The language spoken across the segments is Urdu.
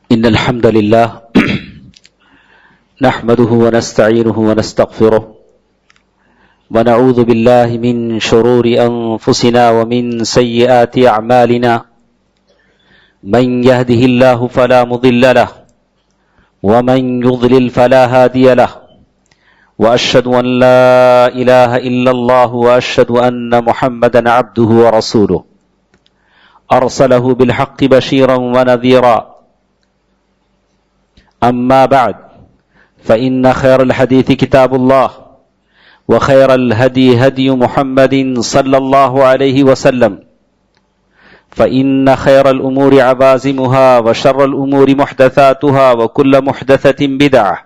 إن الحمد لله نحمده ونستعينه ونستغفره ونعوذ بالله من شرور أنفسنا ومن سيئات أعمالنا من يهده الله فلا مضل له ومن يضلل فلا هادي له وأشهد أن لا إله إلا الله وأشهد أن محمدا عبده ورسوله أرسله بالحق بشيرا ونذيرا أما بعد فإن خير الحديث كتاب الله وخير الهدي هدي محمد صلى الله عليه وسلم فإن خير الأمور عوازمها وشر الأمور محدثاتها وكل محدثة بدعة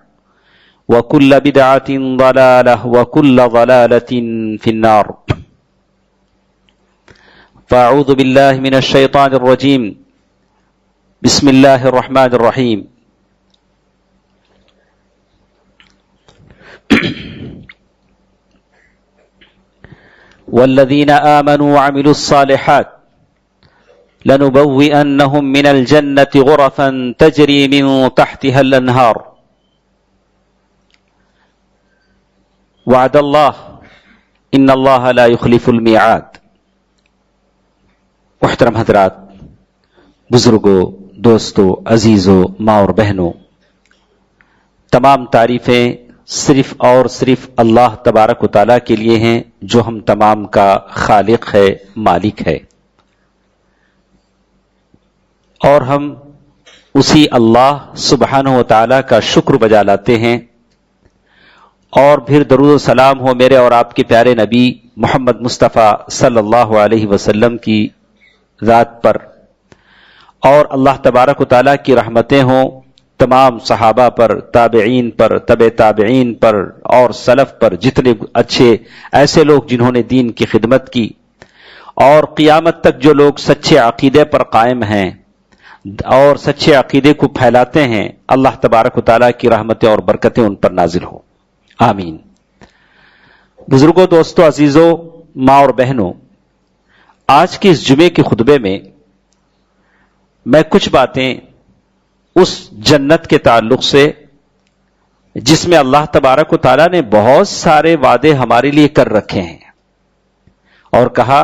وكل بدعة ضلالة وكل ضلالة في النار فأعوذ بالله من الشيطان الرجيم بسم الله الرحمن الرحيم والذين آمنوا وعملوا الصالحات لنبوئنهم من الجنة غرفا تجري من تحتها الأنهار وعد الله إن الله لا يخلف الميعاد. محترم حضرات، بزرگوں، دوستوں، عزیزوں، ماں اور بہنوں، تمام تعریفیں صرف اور صرف اللہ تبارک و تعالیٰ کے لیے ہیں جو ہم تمام کا خالق ہے، مالک ہے، اور ہم اسی اللہ سبحانہ و تعالیٰ کا شکر بجا لاتے ہیں، اور پھر درود و سلام ہو میرے اور آپ کے پیارے نبی محمد مصطفیٰ صلی اللہ علیہ وسلم کی ذات پر، اور اللہ تبارک و تعالیٰ کی رحمتیں ہوں تمام صحابہ پر، تابعین پر، تبع تابعین پر اور سلف پر، جتنے اچھے ایسے لوگ جنہوں نے دین کی خدمت کی، اور قیامت تک جو لوگ سچے عقیدے پر قائم ہیں اور سچے عقیدے کو پھیلاتے ہیں، اللہ تبارک و تعالیٰ کی رحمتیں اور برکتیں ان پر نازل ہوں، آمین. بزرگوں، دوستوں، عزیزوں، ماں اور بہنوں، آج کے اس جمعے کے خطبے میں میں کچھ باتیں اس جنت کے تعلق سے جس میں اللہ تبارک و تعالیٰ نے بہت سارے وعدے ہمارے لیے کر رکھے ہیں، اور کہا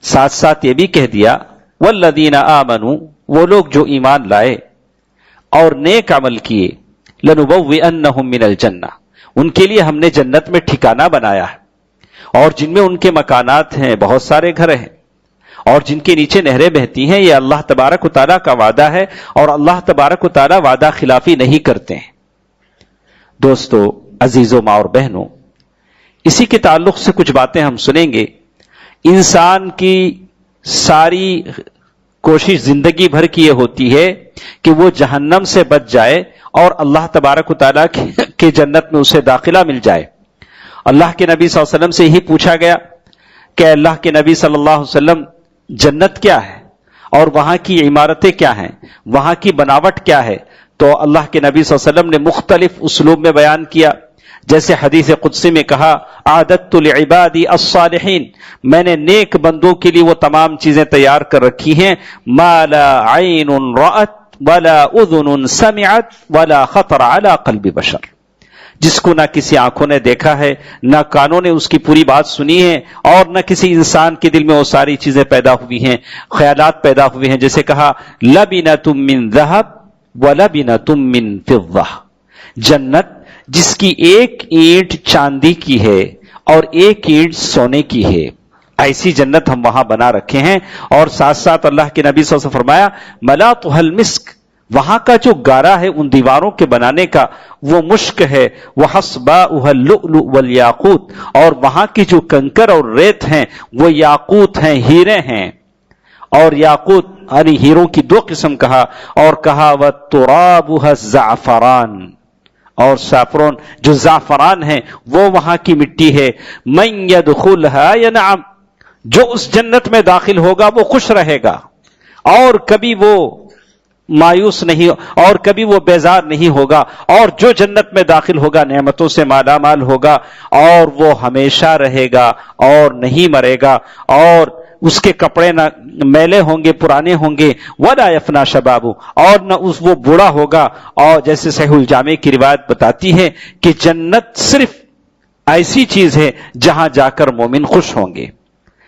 ساتھ ساتھ یہ بھی کہہ دیا والذین آمنوا، وہ لوگ جو ایمان لائے اور نیک عمل کیے، لنبوئنہم من الجنہ، ان کے لیے ہم نے جنت میں ٹھکانہ بنایا ہے، اور جن میں ان کے مکانات ہیں، بہت سارے گھر ہیں، اور جن کے نیچے نہریں بہتی ہیں. یہ اللہ تبارک و تعالیٰ کا وعدہ ہے، اور اللہ تبارک و تعالیٰ وعدہ خلافی نہیں کرتے ہیں. دوستو، عزیزوں، ماں اور بہنوں، اسی کے تعلق سے کچھ باتیں ہم سنیں گے. انسان کی ساری کوشش زندگی بھر کی یہ ہوتی ہے کہ وہ جہنم سے بچ جائے اور اللہ تبارک و تعالیٰ کے جنت میں اسے داخلہ مل جائے. اللہ کے نبی صلی اللہ علیہ وسلم سے یہی پوچھا گیا کہ اللہ کے نبی صلی اللہ علیہ وسلم، جنت کیا ہے اور وہاں کی عمارتیں کیا ہیں، وہاں کی بناوٹ کیا ہے؟ تو اللہ کے نبی صلی اللہ علیہ وسلم نے مختلف اسلوب میں بیان کیا. جیسے حدیث قدسی میں کہا اعددت لعبادی الصالحین، میں نے نیک بندوں کے لیے وہ تمام چیزیں تیار کر رکھی ہیں، ما لا عین رأت ولا اذن سمعت ولا خطر علی قلب بشر، جس کو نہ کسی آنکھوں نے دیکھا ہے، نہ کانوں نے اس کی پوری بات سنی ہے، اور نہ کسی انسان کے دل میں وہ ساری چیزیں پیدا ہوئی ہیں، خیالات پیدا ہوئے ہیں. جیسے کہا لبنۃ من ذہب ولبنۃ من فضہ، جنت جس کی ایک اینٹ چاندی کی ہے اور ایک اینٹ سونے کی ہے، ایسی جنت ہم وہاں بنا رکھے ہیں. اور ساتھ ساتھ اللہ کے نبی صلی اللہ علیہ وسلم فرمایا ملاطها المسک، وہاں کا جو گارا ہے ان دیواروں کے بنانے کا وہ مشک ہے، وحصباؤها اللؤلؤ والیاقوت، اور وہاں کی جو کنکر اور ریت ہیں وہ یاقوت ہیں، ہیرے ہیں. اور یاقوت یعنی ہیروں کی دو قسم کہا، اور کہا وترابها الزعفران، اور سافرون جو زعفران ہے وہ وہاں کی مٹی ہے. من يدخلها ينعم، جو اس جنت میں داخل ہوگا وہ خوش رہے گا، اور کبھی وہ مایوس نہیں، اور کبھی وہ بیزار نہیں ہوگا، اور جو جنت میں داخل ہوگا نعمتوں سے مالا مال ہوگا، اور وہ ہمیشہ رہے گا اور نہیں مرے گا، اور اس کے کپڑے نہ میلے ہوں گے، پرانے ہوں گے، ولا یفنا شبابو، اور نہ وہ بوڑھا ہوگا. اور جیسے صحیح الجامع کی روایت بتاتی ہے کہ جنت صرف ایسی چیز ہے جہاں جا کر مومن خوش ہوں گے.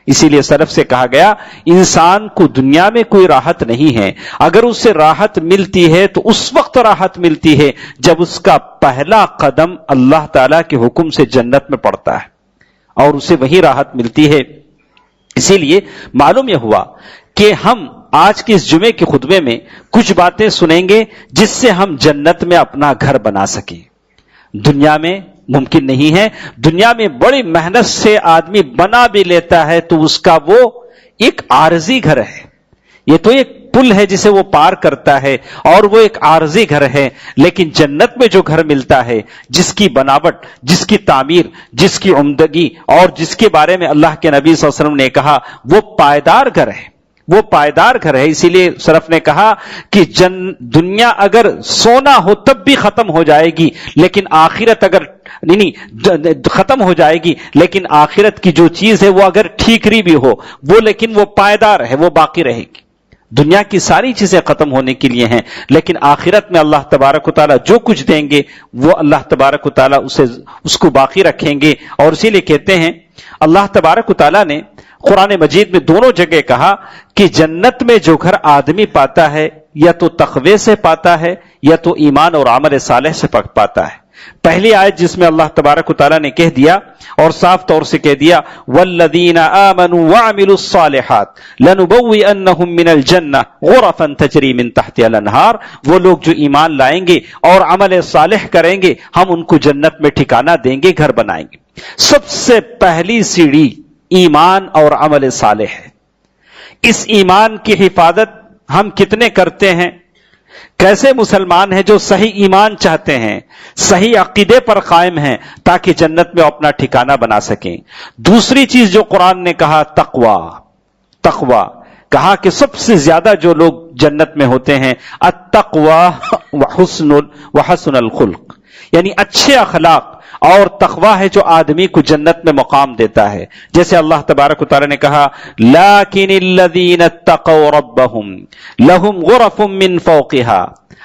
اسی لیے سلف سے کہا گیا انسان کو دنیا میں کوئی راحت نہیں ہے، اگر اسے راحت ملتی ہے تو اس وقت راحت ملتی ہے جب اس کا پہلا قدم اللہ تعالی کے حکم سے جنت میں پڑتا ہے اور اسے وہی راحت ملتی ہے. اسی لیے معلوم یہ ہوا کہ ہم آج کے اس جمعے کے خطبے میں کچھ باتیں سنیں گے جس سے ہم جنت میں اپنا گھر بنا سکیں. دنیا میں ممکن نہیں ہے، دنیا میں بڑی محنت سے آدمی بنا بھی لیتا ہے تو اس کا وہ ایک عارضی گھر ہے. یہ تو ایک پل ہے جسے وہ پار کرتا ہے اور وہ ایک عارضی گھر ہے. لیکن جنت میں جو گھر ملتا ہے، جس کی بناوٹ، جس کی تعمیر، جس کی عمدگی اور جس کے بارے میں اللہ کے نبی صلی اللہ علیہ وسلم نے کہا، وہ پائیدار گھر ہے، وہ پائیدار گھر ہے. اسی لیے سلف نے کہا کہ دنیا اگر سونا ہو تب بھی ختم ہو جائے گی، لیکن آخرت اگر ختم ہو جائے گی، لیکن آخرت کی جو چیز ہے وہ اگر ٹھیکری بھی ہو وہ لیکن وہ پائیدار ہے، وہ باقی رہے گی. دنیا کی ساری چیزیں ختم ہونے کے لیے ہیں، لیکن آخرت میں اللہ تبارک و تعالیٰ جو کچھ دیں گے وہ اللہ تبارک و تعالیٰ اس کو باقی رکھیں گے. اور اسی لیے کہتے ہیں اللہ تبارک و تعالیٰ نے قرآن مجید میں دونوں جگہ کہا کہ جنت میں جو گھر آدمی پاتا ہے یا تو تقوی سے پاتا ہے یا تو ایمان اور عمل صالح سے پاتا ہے. پہلی آیت جس میں اللہ تبارک و تعالیٰ نے کہہ دیا اور صاف طور سے کہہ دیا والذین آمنوا وعملوا الصالحات لنبوئنہم من الجنہ غرفا تجری من تحتها الانہار، وہ لوگ جو ایمان لائیں گے اور عمل صالح کریں گے ہم ان کو جنت میں ٹھکانہ دیں گے، گھر بنائیں گے. سب سے پہلی سیڑھی ایمان اور عمل صالح ہے. اس ایمان کی حفاظت ہم کتنے کرتے ہیں؟ کیسے مسلمان ہیں جو صحیح ایمان چاہتے ہیں، صحیح عقیدے پر قائم ہیں تاکہ جنت میں اپنا ٹھکانہ بنا سکیں. دوسری چیز جو قرآن نے کہا تقوی، کہا کہ سب سے زیادہ جو لوگ جنت میں ہوتے ہیں التقوی وحسن الخلق، یعنی اچھے اخلاق اور تقوی ہے جو آدمی کو جنت میں مقام دیتا ہے. جیسے اللہ تبارک و تعالی نے کہا لیکن الذین اتقوا ربهم لهم غرف من فوقها،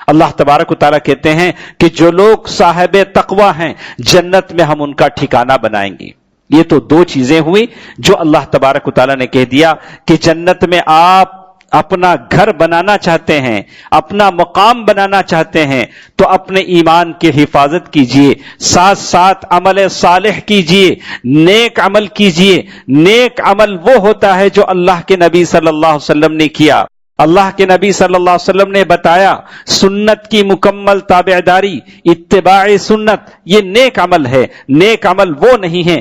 اللہ تبارک و تعالی کہتے ہیں کہ جو لوگ صاحب تقوی ہیں جنت میں ہم ان کا ٹھکانہ بنائیں گے. یہ تو دو چیزیں ہوئی جو اللہ تبارک و تعالی نے کہہ دیا کہ جنت میں آپ اپنا گھر بنانا چاہتے ہیں، اپنا مقام بنانا چاہتے ہیں تو اپنے ایمان کی حفاظت کیجئے، ساتھ ساتھ عمل صالح کیجئے، نیک عمل کیجئے. نیک عمل وہ ہوتا ہے جو اللہ کے نبی صلی اللہ علیہ وسلم نے کیا. اللہ کے نبی صلی اللہ علیہ وسلم نے بتایا سنت کی مکمل تابعداری، اتباع سنت، یہ نیک عمل ہے. نیک عمل وہ نہیں ہے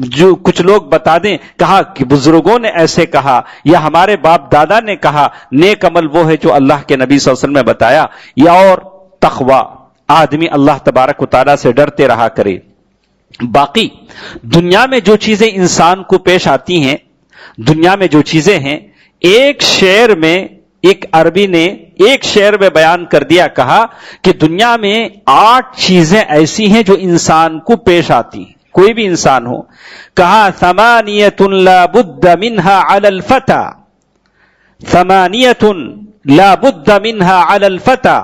جو کچھ لوگ بتا دیں، کہا کہ بزرگوں نے ایسے کہا یا ہمارے باپ دادا نے کہا. نیک عمل وہ ہے جو اللہ کے نبی صلی اللہ علیہ وسلم نے بتایا. یا اور تقوی، آدمی اللہ تبارک و تعالیٰ سے ڈرتے رہا کرے. باقی دنیا میں جو چیزیں انسان کو پیش آتی ہیں، دنیا میں جو چیزیں ہیں، ایک شعر میں ایک عربی نے ایک شعر میں بیان کر دیا، کہا کہ دنیا میں 8 چیزیں ایسی ہیں جو انسان کو پیش آتی ہیں، کوئی بھی انسان ہو. کہا ثمانیۃ لا بد منها علی الفتى، ثمانیۃ لا بد منها علی الفتى،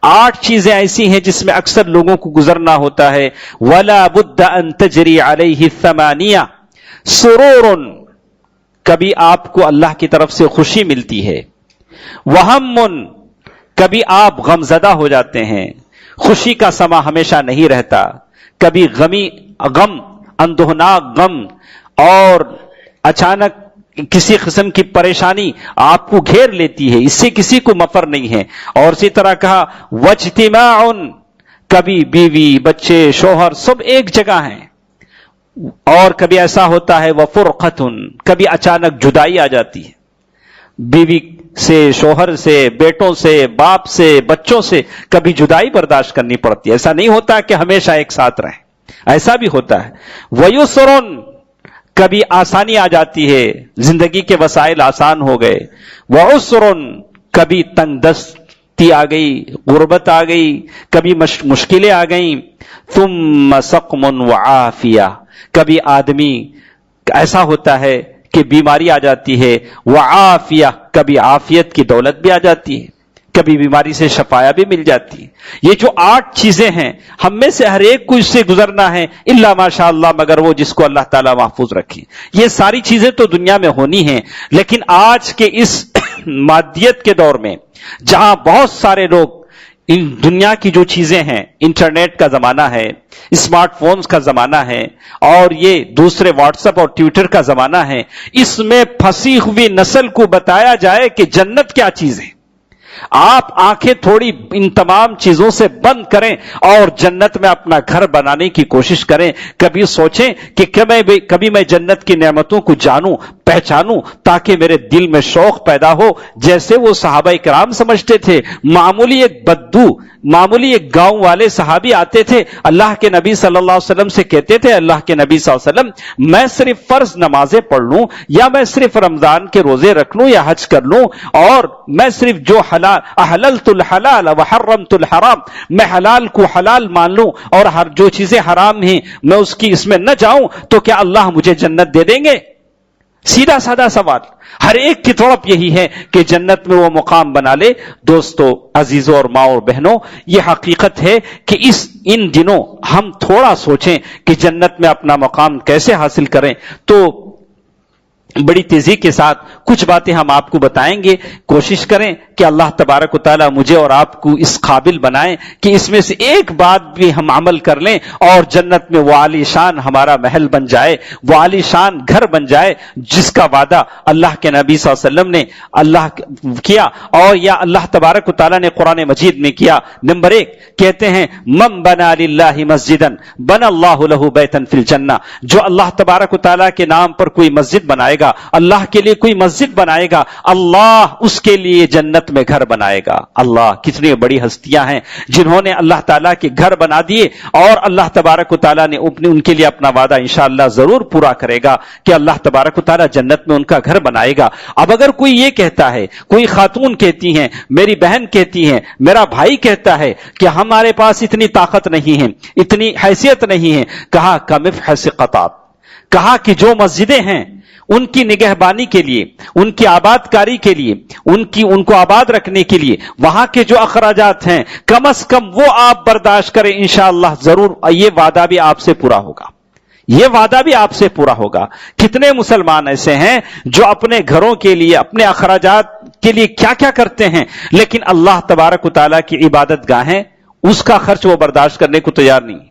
8 چیزیں ایسی ہیں جس میں اکثر لوگوں کو گزرنا ہوتا ہے. ولا بد ان تجری علیہ الثمانیہ سرور، کبھی آپ کو اللہ کی طرف سے خوشی ملتی ہے. وہم، کبھی آپ غمزدہ ہو جاتے ہیں، خوشی کا سما ہمیشہ نہیں رہتا، کبھی غم، اندوہناک غم اور اچانک کسی قسم کی پریشانی آپ کو گھیر لیتی ہے، اس سے کسی کو مفر نہیں ہے. اور اسی طرح کہا واجتماع، کبھی بیوی بچے شوہر سب ایک جگہ ہیں. اور کبھی ایسا ہوتا ہے وفرقۃ، کبھی اچانک جدائی آ جاتی ہے، بیوی سے، شوہر سے، بیٹوں سے، باپ سے، بچوں سے کبھی جدائی برداشت کرنی پڑتی ہے. ایسا نہیں ہوتا کہ ہمیشہ ایک ساتھ رہیں، ایسا بھی ہوتا ہے. ویسر، کبھی آسانی آ جاتی ہے، زندگی کے وسائل آسان ہو گئے. وعسر، کبھی تنگ دستی آ گئی، غربت آ گئی، کبھی مشکلیں آ گئیں. ثم سقم وعافیہ، کبھی آدمی ایسا ہوتا ہے کہ بیماری آ جاتی ہے، وعافیہ کبھی عافیت کی دولت بھی آ جاتی ہے، کبھی بیماری سے شفایا بھی مل جاتی ہے۔ یہ جو 8 چیزیں ہیں ہم میں سے ہر ایک کو اس سے گزرنا ہے، الا ماشاء اللہ، مگر وہ جس کو اللہ تعالیٰ محفوظ رکھے۔ یہ ساری چیزیں تو دنیا میں ہونی ہیں، لیکن آج کے اس مادیت کے دور میں جہاں بہت سارے لوگ ان دنیا کی جو چیزیں ہیں، انٹرنیٹ کا زمانہ ہے، اسمارٹ فونز کا زمانہ ہے، اور یہ دوسرے واٹس ایپ اور ٹویٹر کا زمانہ ہے، اس میں پھنسی ہوئی نسل کو بتایا جائے کہ جنت کیا چیز ہے۔ آپ آنکھیں تھوڑی ان تمام چیزوں سے بند کریں اور جنت میں اپنا گھر بنانے کی کوشش کریں۔ کبھی سوچیں کہ کبھی میں جنت کی نعمتوں کو جانوں، پہچانوں، تاکہ میرے دل میں شوق پیدا ہو، جیسے وہ صحابہ کرام سمجھتے تھے۔ معمولی ایک بدو، معمولی ایک گاؤں والے صحابی آتے تھے، اللہ کے نبی صلی اللہ علیہ وسلم سے کہتے تھے، اللہ کے نبی صلی اللہ علیہ وسلم، میں صرف فرض نمازیں پڑھ لوں، یا میں صرف رمضان کے روزے رکھ لوں، یا حج کر لوں، اور میں صرف جو احللت الحلال وحرمت الحرام، میں حلال کو حلال مان لوں اور ہر جو چیزیں حرام ہیں میں اس میں نہ جاؤں، تو کیا اللہ مجھے جنت دے دیں گے؟ سیدھا سادہ سوال۔ ہر ایک کی تڑپ یہی ہے کہ جنت میں وہ مقام بنا لے۔ دوستو، عزیزوں اور ماں اور بہنوں، یہ حقیقت ہے کہ ان دنوں ہم تھوڑا سوچیں کہ جنت میں اپنا مقام کیسے حاصل کریں۔ تو بڑی تیزی کے ساتھ کچھ باتیں ہم آپ کو بتائیں گے، کوشش کریں کہ اللہ تبارک و تعالیٰ مجھے اور آپ کو اس قابل بنائیں کہ اس میں سے ایک بات بھی ہم عمل کر لیں اور جنت میں وہ عالی شان ہمارا محل بن جائے، وہ عالی شان گھر بن جائے جس کا وعدہ اللہ کے نبی صلی اللہ علیہ وسلم نے اللہ کیا، اور یا اللہ تبارک و تعالیٰ نے قرآن مجید میں کیا۔ نمبر 1 کہتے ہیں، من بنا للہ مسجدا بنا اللہ لہ بیتا فی الجنہ، جو اللہ تبارک و تعالیٰ کے نام پر کوئی مسجد بنائے گا، اللہ کے لیے کوئی مسجد بنائے گا، اللہ اس کے لیے جنت میں گھر بنائے گا۔ اللہ، کتنی بڑی ہستیاں ہیں جنہوں نے اللہ تعالیٰ کے گھر بنا دیے، اور اللہ تبارک و تعالیٰ نے ان کے لیے اپنا وعدہ انشاءاللہ ضرور پورا کرے گا کہ اللہ تبارک و تعالیٰ جنت میں ان کا گھر بنائے گا۔ اب اگر کوئی یہ کہتا ہے، کوئی خاتون کہتی ہیں، میری بہن کہتی ہیں، میرا بھائی کہتا ہے کہ ہمارے پاس اتنی طاقت نہیں ہے، اتنی حیثیت نہیں ہے، کہا کمفحص قطات، کہا کہ جو مسجدیں ہیں ان کی نگہبانی کے لیے، ان کی آباد کاری کے لیے، ان کو آباد رکھنے کے لیے وہاں کے جو اخراجات ہیں کم از کم وہ آپ برداشت کریں، انشاءاللہ ضرور یہ وعدہ بھی آپ سے پورا ہوگا، یہ وعدہ بھی آپ سے پورا ہوگا۔ کتنے مسلمان ایسے ہیں جو اپنے گھروں کے لیے، اپنے اخراجات کے لیے کیا کیا کرتے ہیں، لیکن اللہ تبارک و تعالیٰ کی عبادت گاہیں اس کا خرچ وہ برداشت کرنے کو تیار نہیں،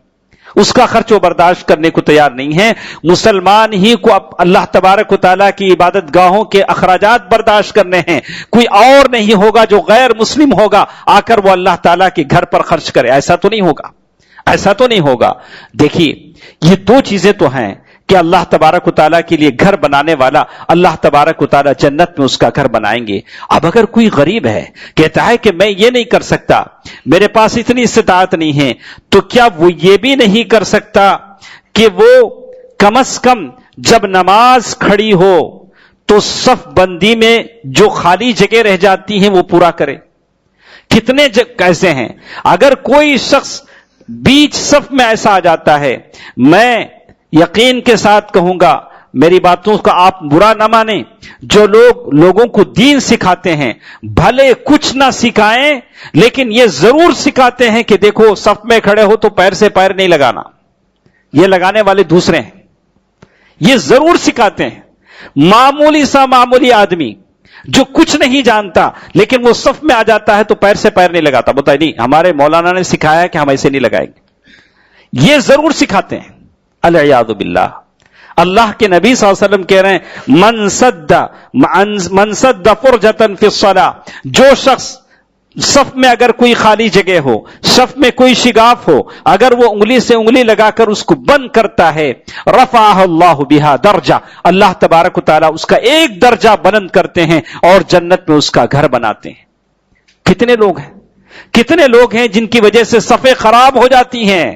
اس کا خرچ وہ برداشت کرنے کو تیار نہیں ہے۔ مسلمان ہی کو اب اللہ تبارک و تعالیٰ کی عبادت گاہوں کے اخراجات برداشت کرنے ہیں، کوئی اور نہیں ہوگا جو غیر مسلم ہوگا آ کر وہ اللہ تعالیٰ کے گھر پر خرچ کرے، ایسا تو نہیں ہوگا، ایسا تو نہیں ہوگا۔ دیکھیے، یہ 2 چیزیں تو ہیں کہ اللہ تبارک و تعالیٰ کے لیے گھر بنانے والا اللہ تبارک و تعالیٰ جنت میں اس کا گھر بنائیں گے۔ اب اگر کوئی غریب ہے، کہتا ہے کہ میں یہ نہیں کر سکتا، میرے پاس اتنی استطاعت نہیں ہے، تو کیا وہ یہ بھی نہیں کر سکتا کہ وہ کم از کم جب نماز کھڑی ہو تو صف بندی میں جو خالی جگہ رہ جاتی ہیں وہ پورا کرے؟ کتنے کیسے ہیں، اگر کوئی شخص بیچ صف میں ایسا آ جاتا ہے، میں یقین کے ساتھ کہوں گا، میری باتوں کا آپ برا نہ مانیں، جو لوگوں کو دین سکھاتے ہیں بھلے کچھ نہ سکھائیں لیکن یہ ضرور سکھاتے ہیں کہ دیکھو صف میں کھڑے ہو تو پیر سے پیر نہیں لگانا، یہ لگانے والے دوسرے ہیں، یہ ضرور سکھاتے ہیں۔ معمولی آدمی جو کچھ نہیں جانتا لیکن وہ صف میں آ جاتا ہے تو پیر سے پیر نہیں لگاتا، بتا نہیں ہمارے مولانا نے سکھایا کہ ہم ایسے نہیں لگائیں گے، یہ ضرور سکھاتے ہیں۔ العیاذ باللہ، اللہ کے نبی صلی اللہ علیہ وسلم کہہ رہے ہیں، من سد فرجۃ فی الصلاۃ، جو شخص صف میں اگر کوئی خالی جگہ ہو، صف میں کوئی شگاف ہو، اگر وہ انگلی سے انگلی لگا کر اس کو بند کرتا ہے، رفعہ اللہ بہا درجہ، اللہ تبارک و تعالیٰ اس کا ایک درجہ بلند کرتے ہیں اور جنت میں اس کا گھر بناتے ہیں۔ کتنے لوگ ہیں جن کی وجہ سے صفیں خراب ہو جاتی ہیں۔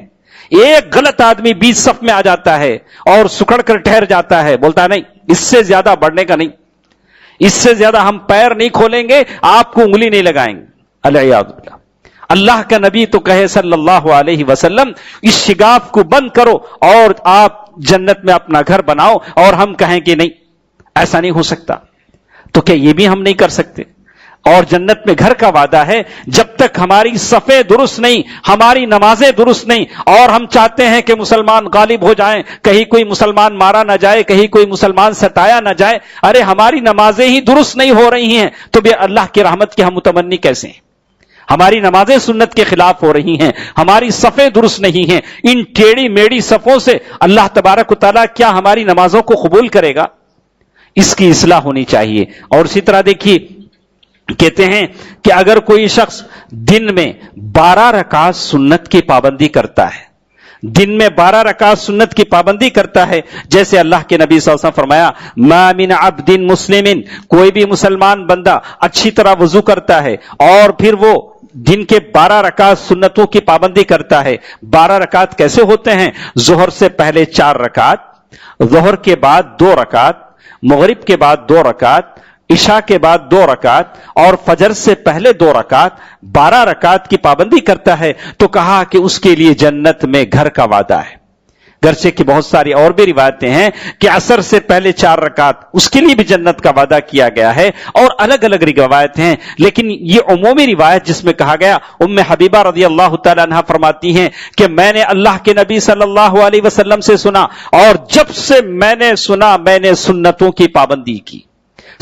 ایک غلط آدمی بیچ صف میں آ جاتا ہے اور سکڑ کر ٹھہر جاتا ہے، بولتا ہے نہیں اس سے زیادہ بڑھنے کا نہیں، اس سے زیادہ ہم پیر نہیں کھولیں گے، آپ کو انگلی نہیں لگائیں گے۔ العیاذ باللہ، اللہ کا نبی تو کہے صلی اللہ علیہ وسلم، اس شگاف کو بند کرو اور آپ جنت میں اپنا گھر بناؤ، اور ہم کہیں کہ نہیں ایسا نہیں ہو سکتا. تو کیا یہ بھی ہم نہیں کر سکتے؟ اور جنت میں گھر کا وعدہ ہے جب تک ہماری صفیں درست نہیں، ہماری نمازیں درست نہیں، اور ہم چاہتے ہیں کہ مسلمان غالب ہو جائیں، کہیں کوئی مسلمان مارا نہ جائے، کہیں کوئی مسلمان ستایا نہ جائے، ارے ہماری نمازیں ہی درست نہیں ہو رہی ہیں تو بے اللہ کی رحمت کے ہم متمنی کیسے ہیں؟ ہماری نمازیں سنت کے خلاف ہو رہی ہیں، ہماری صفیں درست نہیں ہیں، ان ٹیڑھی میڑھی صفوں سے اللہ تبارک و تعالیٰ کیا ہماری نمازوں کو قبول کرے گا؟ اس کی اصلاح ہونی چاہیے. اور اسی طرح دیکھیے، کہتے ہیں کہ اگر کوئی شخص دن میں 12 رکعت سنت کی پابندی کرتا ہے، دن میں 12 رکعت سنت کی پابندی کرتا ہے، جیسے اللہ کے نبی صلی اللہ علیہ وسلم فرمایا ما من عبد مسلم، کوئی بھی مسلمان بندہ اچھی طرح وضو کرتا ہے اور پھر وہ دن کے 12 رکعت سنتوں کی پابندی کرتا ہے. 12 رکعت کیسے ہوتے ہیں؟ ظہر سے پہلے 4 رکعت، ظہر کے بعد 2 رکعت، مغرب کے بعد 2 رکعت، عشاء کے بعد 2 رکعت، اور فجر سے پہلے 2 رکعت، 12 رکعت کی پابندی کرتا ہے. تو کہا کہ اس کے لیے جنت میں گھر کا وعدہ ہے. گرچہ کہ بہت ساری اور بھی روایتیں ہیں کہ عصر سے پہلے 4 رکعت، اس کے لیے بھی جنت کا وعدہ کیا گیا ہے، اور الگ الگ روایت ہیں. لیکن یہ عمومی روایت جس میں کہا گیا، ام حبیبہ رضی اللہ تعالی عنہا فرماتی ہیں کہ میں نے اللہ کے نبی صلی اللہ علیہ وسلم سے سنا، اور جب سے میں نے سنا میں نے سنتوں کی پابندی کی،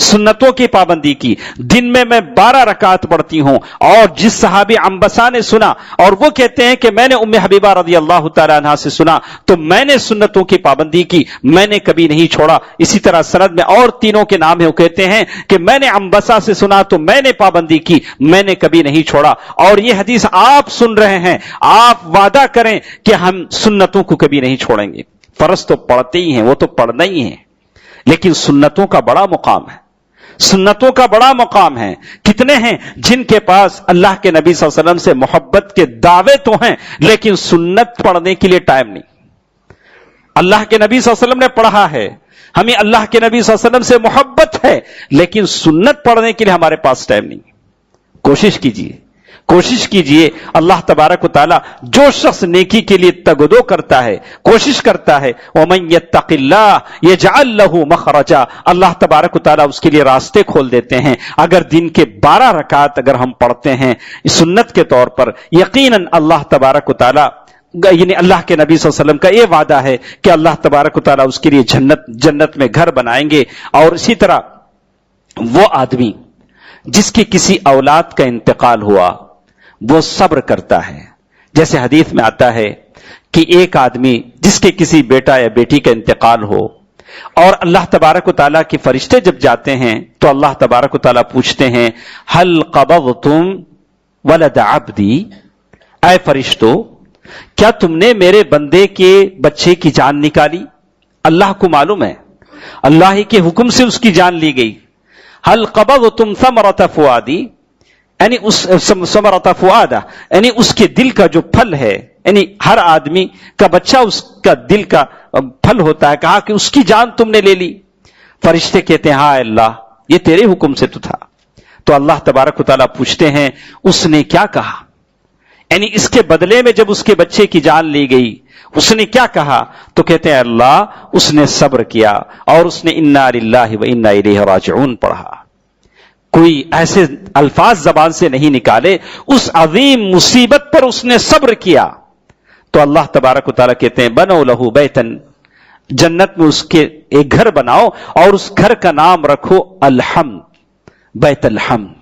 سنتوں کی پابندی کی. دن میں 12 رکعت پڑھتی ہوں. اور جس صحابی عنبسہ نے سنا، اور وہ کہتے ہیں کہ میں نے ام حبیبہ رضی اللہ تعالی عنہا سے سنا تو میں نے سنتوں کی پابندی کی، میں نے کبھی نہیں چھوڑا. اسی طرح سند میں اور تینوں کے نام ہیں، وہ کہتے ہیں کہ میں نے عنبسہ سے سنا تو میں نے پابندی کی، میں نے کبھی نہیں چھوڑا. اور یہ حدیث آپ سن رہے ہیں، آپ وعدہ کریں کہ ہم سنتوں کو کبھی نہیں چھوڑیں گے. فرض تو پڑھتے ہی ہیں، وہ تو پڑھنا ہی ہے، لیکن سنتوں کا بڑا مقام ہے، سنتوں کا بڑا مقام ہے. کتنے ہیں جن کے پاس اللہ کے نبی صلی اللہ علیہ وسلم سے محبت کے دعوے تو ہیں لیکن سنت پڑھنے کے لیے ٹائم نہیں. اللہ کے نبی صلی اللہ علیہ وسلم نے پڑھا ہے، ہمیں اللہ کے نبی صلی اللہ علیہ وسلم سے محبت ہے، لیکن سنت پڑھنے کے لیے ہمارے پاس ٹائم نہیں. کوشش کیجیے، کوشش کیجئے. اللہ تبارک و تعالی جو شخص نیکی کے لیے تگدو کرتا ہے، کوشش کرتا ہے، وَمَن يَتَّقِ اللَّهَ يَجْعَلْ لَهُ مَخْرَجًا، اللہ تبارک و تعالی اس کے لیے راستے کھول دیتے ہیں. اگر دن کے 12 رکعت اگر ہم پڑھتے ہیں سنت کے طور پر، یقیناً اللہ تبارک و تعالی، یعنی اللہ کے نبی صلی اللہ علیہ وسلم کا یہ وعدہ ہے کہ اللہ تبارک و تعالی اس کے لیے جنت میں گھر بنائیں گے. اور اسی طرح وہ آدمی جس کی کسی اولاد کا انتقال ہوا وہ صبر کرتا ہے. جیسے حدیث میں آتا ہے کہ ایک آدمی جس کے کسی بیٹا یا بیٹی کا انتقال ہو اور اللہ تبارک و تعالیٰ کے فرشتے جب جاتے ہیں تو اللہ تبارک و تعالیٰ پوچھتے ہیں ہل قبضتم ولد عبدی، اے فرشتو کیا تم نے میرے بندے کے بچے کی جان نکالی؟ اللہ کو معلوم ہے، اللہ ہی کے حکم سے اس کی جان لی گئی. ہل قبضتم ثمرۃ فؤادی، یعنی اس ثمرۃ فؤادہ، یعنی اس کے دل کا جو پھل ہے، یعنی ہر آدمی کا بچہ اس کا دل کا پھل ہوتا ہے. کہا کہ اس کی جان تم نے لے لی. فرشتے کہتے ہیں ہاں اللہ، یہ تیرے حکم سے تو تھا. تو اللہ تبارک و تعالیٰ پوچھتے ہیں اس نے کیا کہا، یعنی اس کے بدلے میں جب اس کے بچے کی جان لی گئی اس نے کیا کہا؟ تو کہتے ہیں اللہ اس نے صبر کیا اور اس نے انا للہ و انا الیہ راجعون پڑھا. کوئی ایسے الفاظ زبان سے نہیں نکالے، اس عظیم مصیبت پر اس نے صبر کیا. تو اللہ تبارک و تعالیٰ کہتے ہیں بنو لہو بیتن، جنت میں اس کے ایک گھر بناؤ اور اس گھر کا نام رکھو الحمد، بیت الحمد.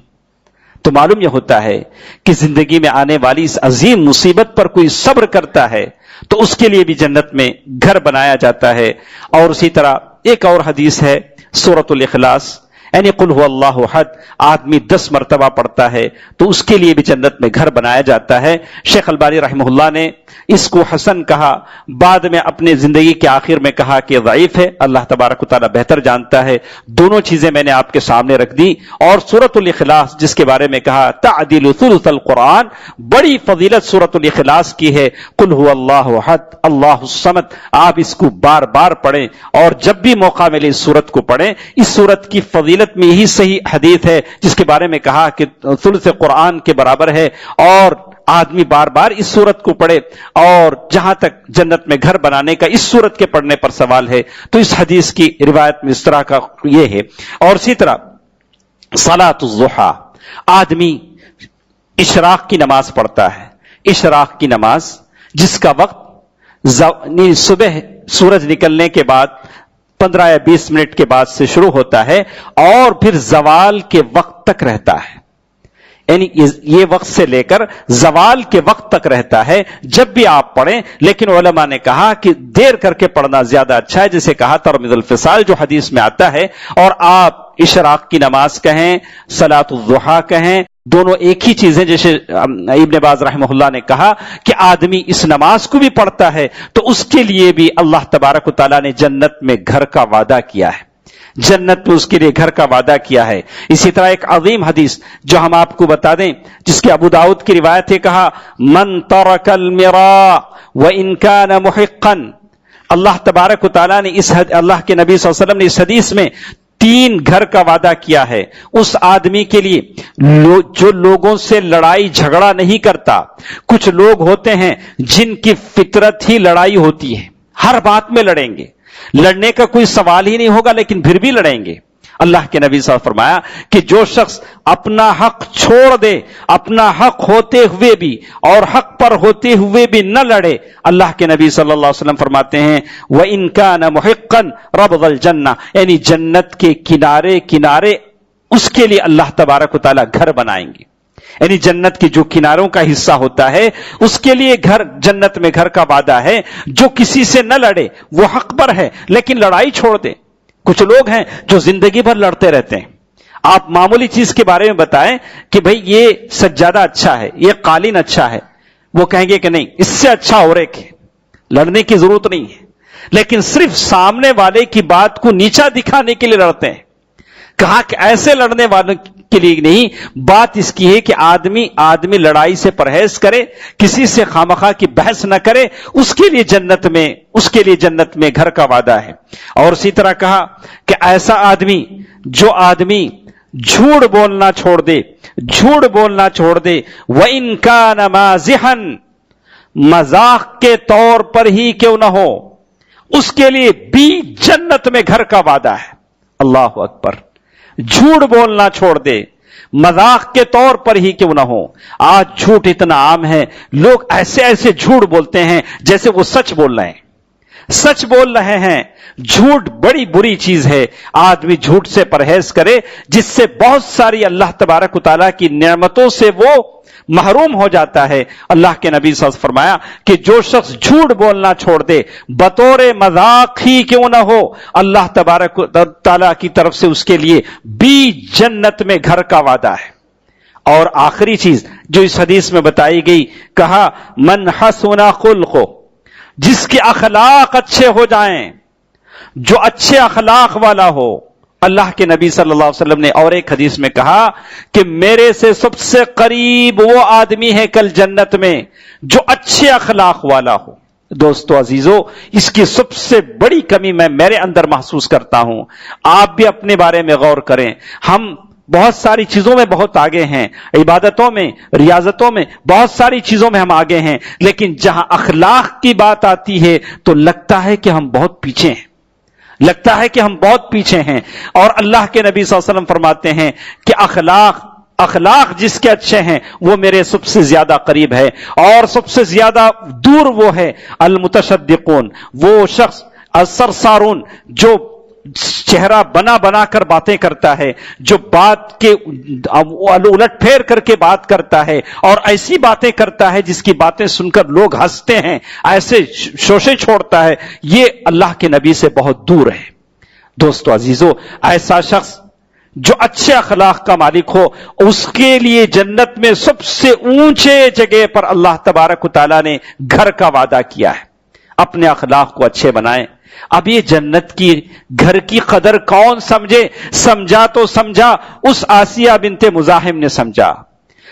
تو معلوم یہ ہوتا ہے کہ زندگی میں آنے والی اس عظیم مصیبت پر کوئی صبر کرتا ہے تو اس کے لیے بھی جنت میں گھر بنایا جاتا ہے. اور اسی طرح ایک اور حدیث ہے سورۃ الاخلاص، یعنی قل هو اللہ احد، آدمی 10 مرتبہ پڑھتا ہے تو اس کے لیے بھی جنت میں گھر بنایا جاتا ہے. شیخ البانی رحمہ اللہ نے اس کو حسن کہا، بعد میں اپنے زندگی کے آخر میں کہا کہ ضعیف ہے، اللہ تبارک و تعالیٰ بہتر جانتا ہے. دونوں چیزیں میں نے آپ کے سامنے رکھ دی. اور سورۃ الاخلاص جس کے بارے میں کہا تعدیل ثلث القرآن، بڑی فضیلت سورۃ الاخلاص کی ہے. قل هو اللہ احد اللہ الصمد، آپ اس کو بار بار پڑھیں اور جب بھی موقع ملے اس سورت کو پڑھیں. اس سورت کی فضیلت جنت میں یہی صحیح حدیث ہے جس کے بارے میں کہا کہ ثلث قرآن کے برابر ہے، اور آدمی بار بار اس سورت کو پڑھے، اور جہاں تک جنت میں گھر بنانے کا اس سورت کے پڑھنے پر سوال ہے تو اس حدیث کی روایت میں اس طرح کا یہ ہے۔ اور اسی طرح صلاۃ الضحیٰ، آدمی اشراق کی نماز پڑھتا ہے، اشراق کی نماز جس کا وقت صبح سورج نکلنے کے بعد 15 یا 20 منٹ کے بعد سے شروع ہوتا ہے اور پھر زوال کے وقت تک رہتا ہے، یعنی یہ وقت سے لے کر زوال کے وقت تک رہتا ہے۔ جب بھی آپ پڑھیں، لیکن علماء نے کہا کہ دیر کر کے پڑھنا زیادہ اچھا ہے، جسے کہا ترمذ الفصال جو حدیث میں آتا ہے، اور آپ اشراق کی نماز کہیں، صلاۃ الضحیٰ کہیں، دونوں ایک ہی چیزیں۔ جیسے ابن باز رحمہ اللہ نے کہا کہ آدمی اس نماز کو بھی پڑھتا ہے تو اس کے لیے بھی اللہ تبارک و تعالیٰ نے جنت میں گھر کا وعدہ کیا ہے، جنت میں اس کے لیے گھر کا وعدہ کیا ہے۔ اسی طرح ایک عظیم حدیث جو ہم آپ کو بتا دیں، جس کے ابو داؤد کی روایت ہے، کہا من ترک المراء وان کان محقا، اللہ تبارک و تعالیٰ نے اللہ کے نبی صلی اللہ علیہ وسلم نے اس حدیث میں 3 گھر کا وعدہ کیا ہے اس آدمی کے لیے جو لوگوں سے لڑائی جھگڑا نہیں کرتا۔ کچھ لوگ ہوتے ہیں جن کی فطرت ہی لڑائی ہوتی ہے، ہر بات میں لڑیں گے، لڑنے کا کوئی سوال ہی نہیں ہوگا لیکن پھر بھی لڑیں گے۔ اللہ کے نبی صلی اللہ علیہ وسلم فرمایا کہ جو شخص اپنا حق چھوڑ دے، اپنا حق ہوتے ہوئے بھی اور حق پر ہوتے ہوئے بھی نہ لڑے، اللہ کے نبی صلی اللہ علیہ وسلم فرماتے ہیں وَإِن كَانَ مُحِقًّا رَبْضَ الْجَنَّةِ، یعنی جنت کے کنارے کنارے اس کے لیے اللہ تبارک و تعالیٰ گھر بنائیں گے، یعنی جنت کی جو کناروں کا حصہ ہوتا ہے اس کے لیے گھر، جنت میں گھر کا وعدہ ہے۔ جو کسی سے نہ لڑے وہ حق پر ہے لیکن لڑائی چھوڑ دے۔ کچھ لوگ ہیں جو زندگی بھر لڑتے رہتے ہیں، آپ معمولی چیز کے بارے میں بتائیں کہ بھئی یہ سجادہ اچھا ہے، یہ قالین اچھا ہے، وہ کہیں گے کہ نہیں اس سے اچھا اور ایک ہے، لڑنے کی ضرورت نہیں ہے، لیکن صرف سامنے والے کی بات کو نیچا دکھانے کے لیے لڑتے ہیں۔ کہا کہ ایسے لڑنے والوں کے لیے نہیں، بات اس کی ہے کہ آدمی لڑائی سے پرہیز کرے، کسی سے خامخواہ کی بحث نہ کرے، اس کے لیے جنت میں گھر کا وعدہ ہے۔ اور اسی طرح کہا کہ ایسا جو آدمی جھوٹ بولنا چھوڑ دے، وَإِن كَانَ مَازِحًا، مذاق کے طور پر ہی کیوں نہ ہو، اس کے لیے بھی جنت میں گھر کا وعدہ ہے۔ اللہ اکبر، جھوٹ بولنا چھوڑ دے، مذاق کے طور پر ہی کیوں نہ ہو۔ آج جھوٹ اتنا عام ہے، لوگ ایسے جھوٹ بولتے ہیں جیسے وہ سچ بول رہے ہیں۔ جھوٹ بڑی بری چیز ہے، آدمی جھوٹ سے پرہیز کرے، جس سے بہت ساری اللہ تبارک و تعالیٰ کی نعمتوں سے وہ محروم ہو جاتا ہے۔ اللہ کے نبی صلی اللہ علیہ وسلم فرمایا کہ جو شخص جھوٹ بولنا چھوڑ دے، بطور مذاق ہی کیوں نہ ہو، اللہ تبارک و تعالیٰ کی طرف سے اس کے لیے بھی جنت میں گھر کا وعدہ ہے۔ اور آخری چیز جو اس حدیث میں بتائی گئی، کہا من حسن خلقہ، جس کے اخلاق اچھے ہو جائیں، جو اچھے اخلاق والا ہو۔ اللہ کے نبی صلی اللہ علیہ وسلم نے اور ایک حدیث میں کہا کہ میرے سے سب سے قریب وہ آدمی ہے کل جنت میں جو اچھے اخلاق والا ہو۔ دوستو عزیزو، اس کی سب سے بڑی کمی میں میرے اندر محسوس کرتا ہوں، آپ بھی اپنے بارے میں غور کریں۔ ہم بہت ساری چیزوں میں بہت آگے ہیں، عبادتوں میں، ریاضتوں میں، بہت ساری چیزوں میں ہم آگے ہیں، لیکن جہاں اخلاق کی بات آتی ہے تو لگتا ہے کہ ہم بہت پیچھے ہیں۔ اور اللہ کے نبی صلی اللہ علیہ وسلم فرماتے ہیں کہ اخلاق جس کے اچھے ہیں وہ میرے سب سے زیادہ قریب ہے، اور سب سے زیادہ دور وہ ہے المتصدقون، وہ شخص السرسارون، جو چہرہ بنا کر باتیں کرتا ہے، جو بات کے الٹ پھیر کر کے بات کرتا ہے اور ایسی باتیں کرتا ہے جس کی باتیں سن کر لوگ ہنستے ہیں، ایسے شوشے چھوڑتا ہے، یہ اللہ کے نبی سے بہت دور ہے۔ دوستو عزیزو، ایسا شخص جو اچھے اخلاق کا مالک ہو، اس کے لیے جنت میں سب سے اونچے جگہ پر اللہ تبارک و تعالیٰ نے گھر کا وعدہ کیا ہے۔ اپنے اخلاق کو اچھے بنائیں۔ اب یہ جنت کی گھر کی قدر کون سمجھا تو سمجھا اس آسیہ بنت مزاحم نے سمجھا۔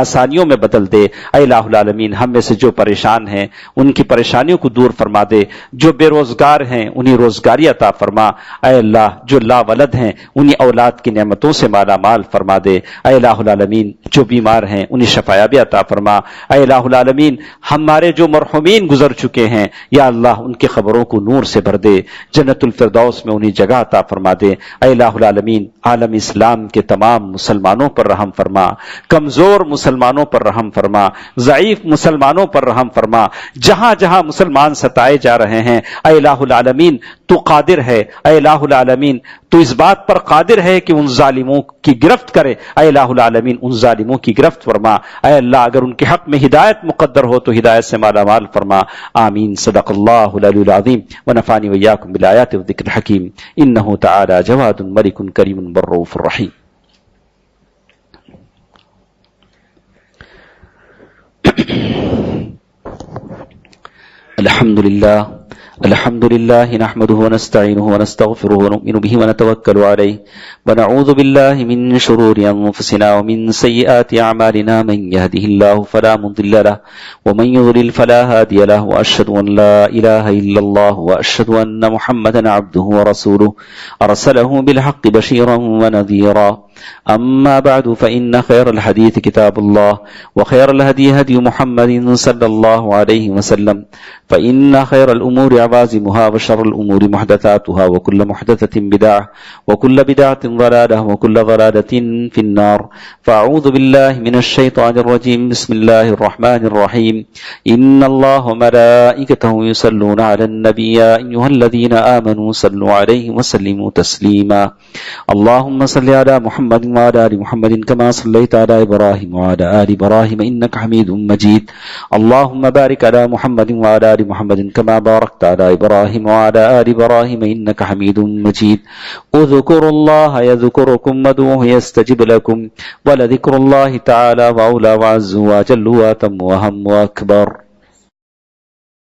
آسانیوں میں بدل دے۔ اے الہ العالمین ہم میں سے جو پریشان ہیں ان کی پریشانیوں کو دور فرما دے، جو بے روزگار ہیں انہیں روزگاری عطا فرما۔ اے اللہ جو لا ولد ہیں انہیں اولاد کی نعمتوں سے مالا مال فرما دے۔ اے الہ العالمین جو بیمار ہیں انہیں شفایابی عطا فرما۔ اے الہ العالمین ہمارے جو مرحومین گزر چکے ہیں یا اللہ ان کی خبروں کو نور سے بھر دے، جنت الفردوس میں انہیں جگہ عطا فرما دے۔ اے الہ العالمین عالم اسلام کے تمام مسلمانوں پر رحم فرما، کمزور مسلمانوں پر رحم فرما، ضعیف مسلمانوں پر رحم فرما۔ جہاں جہاں مسلمان ستائے جا رہے ہیں اے الہ العالمین تو قادر ہے، اے الہ العالمین تو اس بات پر قادر ہے کہ ان ظالموں کی گرفت کرے۔ اے الہ العالمین ان ظالموں کی گرفت فرما۔ اے اللہ اگر ان کے حق میں ہدایت مقدر ہو تو ہدایت سے مالا مال فرما۔ آمین۔ صدق اللہ العلی العظیم ونفعنی وإياكم بالآیات والذکر الحکیم انہ تعالی جواد ملک کریم بالرؤوف الرحیم۔ الحمد لله نحمده ونستعينه ونستغفره ونؤمن به ونتوكل عليه ونعوذ بالله من شرور أنفسنا ومن سيئات أعمالنا من يهده الله فلا مضل له ومن يضلل فلا هادي له وأشهد أن لا إله إلا الله وأشهد أن محمدا عبده ورسوله أرسله بالحق بشيرا ونذيرا أما بعد فإن خير الحديث كتاب الله وخير الهدي هدي محمد صلى الله عليه وسلم فإن خير الأمور عوازمها وشر الأمور محدثاتها وكل محدثة بدعة وكل بدعة ضلالة وكل ضلالة في النار فأعوذ بالله من الشيطان الرجيم بسم الله الرحمن الرحيم إن الله وملائكته يصلون على النبي يا أيها الذين آمنوا صلوا عليه وسلموا تسليما اللهم صل على محمد وعلى آل محمد كما صليت على إبراهيم وعلى آل إبراهيم إنك حميد مجيد اللهم بارك على محمد وعلى آل محمد كما باركت على إبراهيم وعلى آل إبراهيم إنك حميد مجيد اذكروا الله يذكركم وادعوه يستجب لكم ولذكر الله تعالى وأولى وعز وجل وأتم وأهم وأكبر